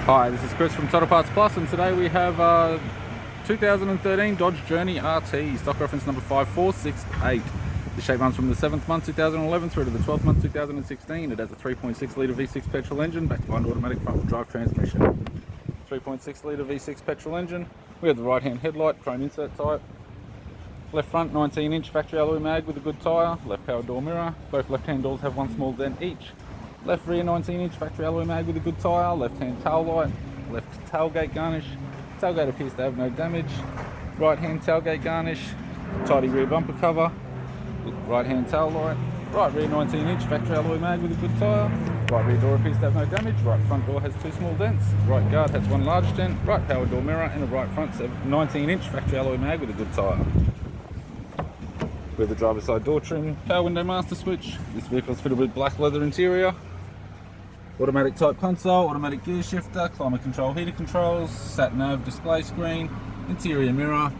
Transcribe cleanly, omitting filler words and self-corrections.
Hi, this is Chris from Total Parts Plus, and today we have 2013 Dodge Journey RT, stock reference number 5468. The shape runs from the 7th month 2011 through to the 12th month 2016. It has a 3.6 litre V6 petrol engine, backed by an automatic front-wheel drive transmission. 3.6 litre V6 petrol engine. We have the right-hand headlight, chrome insert type. Left front 19-inch factory alloy mag with a good tyre. Left power door mirror. Both left-hand doors have one small dent each. Left rear 19-inch factory alloy mag with a good tyre. Left-hand taillight. Left tailgate garnish. Tailgate appears to have no damage. Right-hand tailgate garnish. Tidy rear bumper cover. Right-hand taillight. Right rear 19-inch factory alloy mag with a good tyre. Right rear door appears to have no damage. Right front door has two small dents. Right guard has one large dent. Right power door mirror and a right front 19-inch factory alloy mag with a good tyre. With the driver's side door trim, power window master switch. This vehicle is fitted with black leather interior. Automatic type console, automatic gear shifter, climate control heater controls, sat nav display screen, interior mirror.